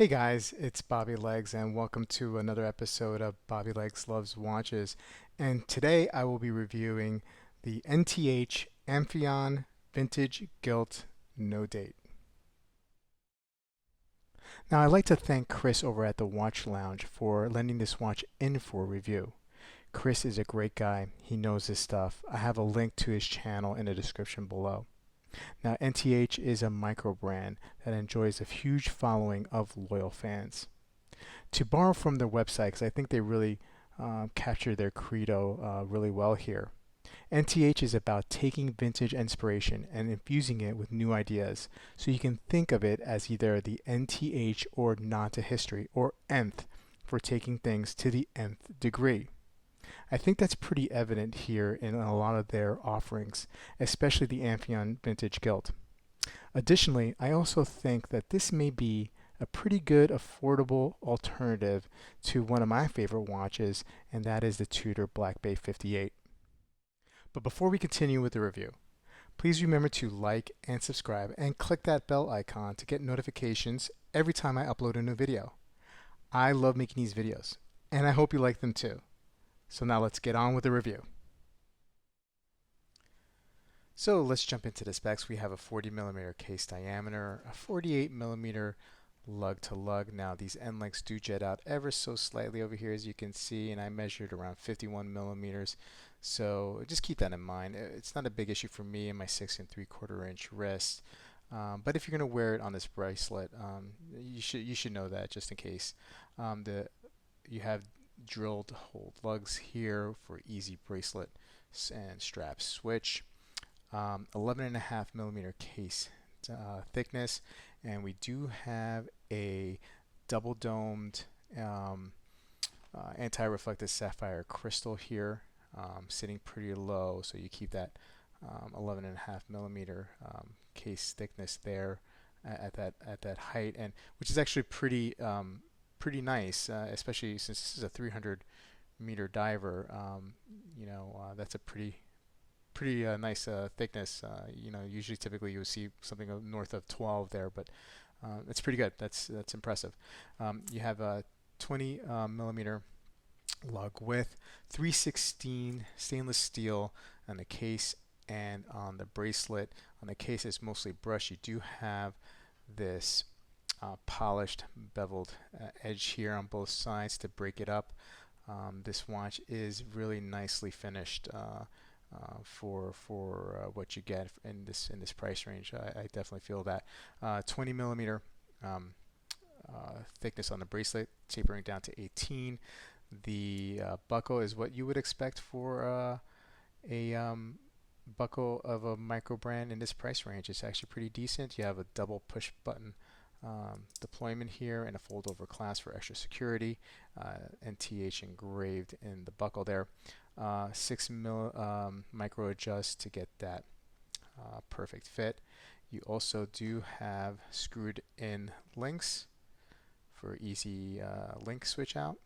Hey guys, it's Bobby Legs, and welcome to another episode of Bobby Legs Loves Watches. And today I will be reviewing the NTH Amphion Vintage Gilt No Date. Now I'd like to thank Chris over at the Watch Lounge for lending this watch in for review. Chris is a great guy. He knows his stuff. I have a link to his channel in the description below. Now, NTH is a micro brand that enjoys a huge following of loyal fans. To borrow from their website, because I think they really capture their credo really well here. NTH is about taking vintage inspiration and infusing it with new ideas, so you can think of it as either the NTH or nod to history, or nth for taking things to the nth degree. I think that's pretty evident here in a lot of their offerings, especially the Amphion Vintage Gilt. Additionally, I also think that this may be a pretty good affordable alternative to one of my favorite watches, and that is the Tudor Black Bay 58. But before we continue with the review, please remember to like and subscribe and click that bell icon to get notifications every time I upload a new video. I love making these videos, and I hope you like them too. So now let's get on with the review. So let's jump into the specs. We have a 40mm case diameter, a 48mm lug to lug. Now these end links do jet out ever so slightly over here, as you can see, and I measured around 51mm. So just keep that in mind. It's not a big issue for me and my 6 3/4 inch wrist. But if you're going to wear it on this bracelet, you should know that just in case. You have drilled hole lugs here for easy bracelet and strap switch. 11.5mm case thickness, and we do have a double domed anti-reflective sapphire crystal here, sitting pretty low, so you keep that 11.5mm case thickness there at that height, and which is actually pretty nice, especially since this is a 300-meter diver. That's a pretty nice thickness. Usually typically you would see something north of 12 there, but it's pretty good. That's impressive. You have a 20 millimeter lug width, 316 stainless steel on the case and on the bracelet. On the case it's mostly brushed. You do have this polished beveled edge here on both sides to break it up. This watch is really nicely finished for what you get in this price range. I definitely feel that 20 millimeter thickness on the bracelet, tapering down to 18. The buckle is what you would expect for a buckle of a micro brand in this price range. It's actually pretty decent. You have a double push button deployment here and a fold over clasp for extra security. NTH engraved in the buckle there. 6 micro adjust to get that perfect fit. You also do have screwed in links for easy link switch out.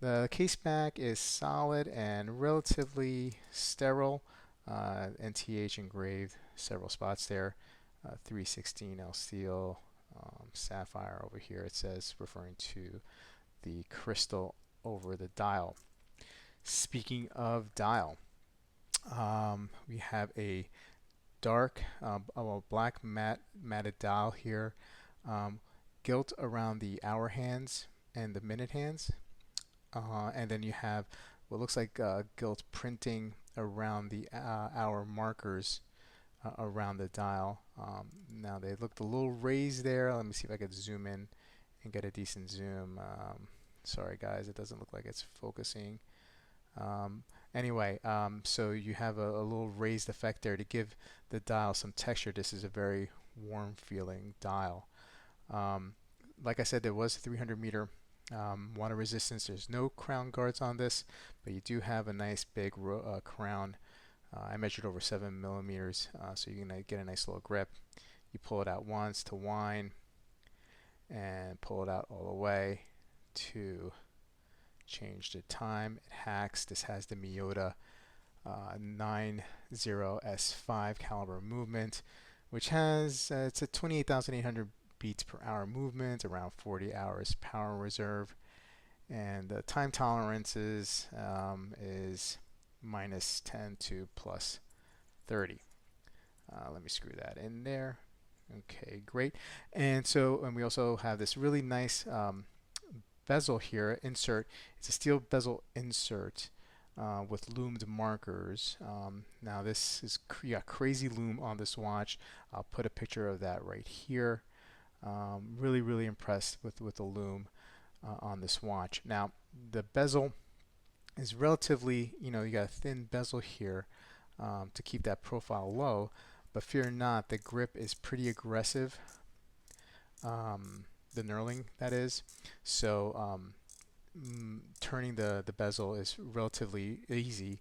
The case back is solid and relatively sterile. NTH engraved several spots there. 316L steel, sapphire over here, it says, referring to the crystal over the dial. Speaking of dial, we have a dark, black matted dial here, gilt around the hour hands and the minute hands, and then you have what looks like gilt printing around the hour markers around the dial. Now they looked a little raised there. Let me see if I could zoom in and get a decent zoom. Sorry guys, it doesn't look like it's focusing. Anyway, so you have a little raised effect there to give the dial some texture. This is a very warm feeling dial. Like I said, there was 300-meter water resistance. There's no crown guards on this, but you do have a nice big crown. I measured over 7 millimeters, so you can get a nice little grip. You pull it out once to wind, and pull it out all the way to change the time. It hacks. This has the Miyota 90S5 caliber movement, which has it's a 28,800 beats per hour movement, around 40 hours power reserve, and the time tolerances is -10 to +30. Let me screw that in there. Okay, great. And we also have this really nice bezel here, insert. It's a steel bezel insert with loomed markers. Now this is crazy loom on this watch. I'll put a picture of that right here. Really impressed with the loom on this watch. Now the bezel is relatively, you got a thin bezel here to keep that profile low, but fear not, the grip is pretty aggressive. The knurling, that is. So turning the bezel is relatively easy,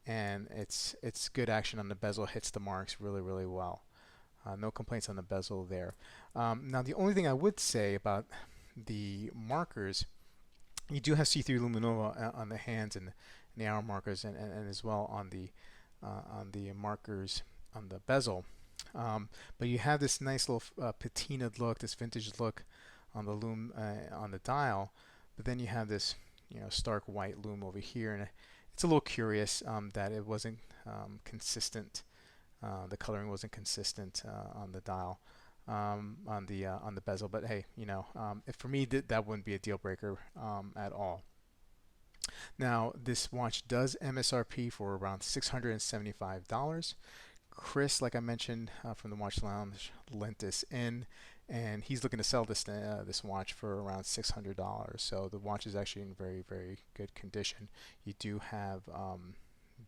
and it's good action on the bezel, hits the marks really well. No complaints on the bezel there. Now the only thing I would say about the markers, you do have see-through luminova on the hands and the hour markers, and as well on the markers on the bezel. But you have this nice little patinaed look, this vintage look on the loom on the dial, but then you have this stark white loom over here, and it's a little curious that it wasn't consistent. The coloring wasn't consistent on the dial, on the bezel. But hey, if for me that wouldn't be a deal breaker at all. Now this watch does MSRP for around $675. Chris, like I mentioned from the Watch Lounge, lent this in, and he's looking to sell this watch for around $600. So the watch is actually in very good condition. You do have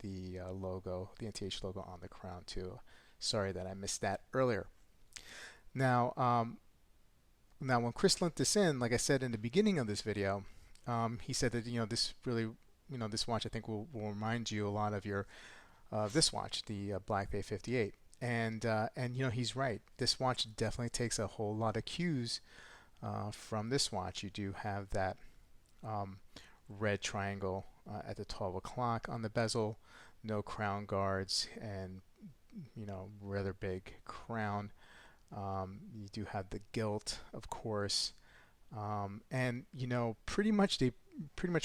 the logo, the NTH logo on the crown too. Sorry that I missed that earlier. Now when Chris lent this in, like I said in the beginning of this video, he said that this really, this watch I think will remind you a lot of your this watch, the Black Bay 58, and he's right. This watch definitely takes a whole lot of cues from this watch. You do have that red triangle at the 12 o'clock on the bezel, no crown guards, and rather big crown. You do have the gilt, of course, and pretty much they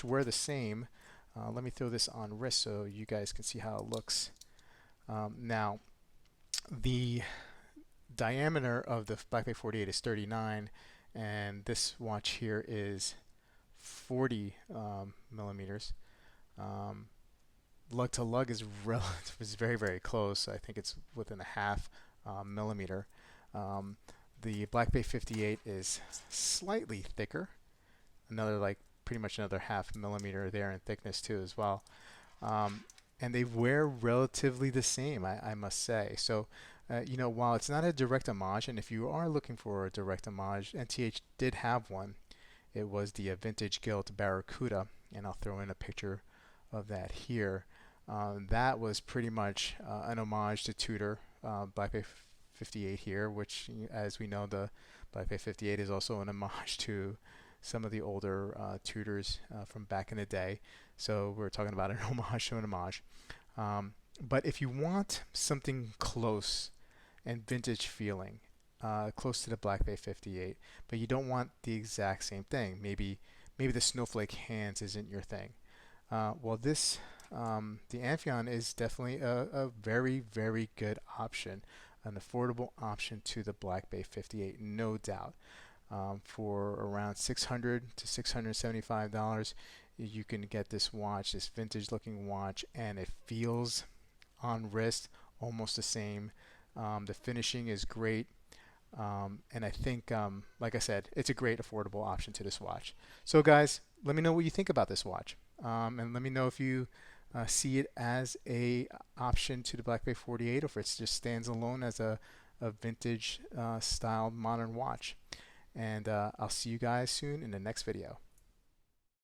wear the same. Let me throw this on wrist so you guys can see how it looks. Now, the diameter of the Black Bay 48 is 39, and this watch here is 40 millimeters. Lug to lug is very close. I think it's within a half millimeter. The Black Bay 58 is slightly thicker, pretty much another half millimeter there in thickness too as well. And they wear relatively the same, I must say. So while it's not a direct homage, and if you are looking for a direct homage, NTH did have one. It was the vintage Gilt Barracuda, and I'll throw in a picture of that here. That was pretty much an homage to Tudor Black Bay 58 here, which, as we know, the Black Bay 58 is also an homage to some of the older Tudors from back in the day. So we're talking about an homage to an homage. But if you want something close and vintage feeling, close to the Black Bay 58, but you don't want the exact same thing, maybe the snowflake hands isn't your thing. Well, this the Amphion is definitely a very good option, an affordable option to the Black Bay 58, no doubt. For around $600 to $675, you can get this watch, this vintage looking watch, and it feels on wrist almost the same. The finishing is great, and I think, like I said, it's a great affordable option to this watch. So guys, let me know what you think about this watch, and let me know if you see it as a option to the Black Bay 48, or if it just stands alone as a vintage styled modern watch. And I'll see you guys soon in the next video.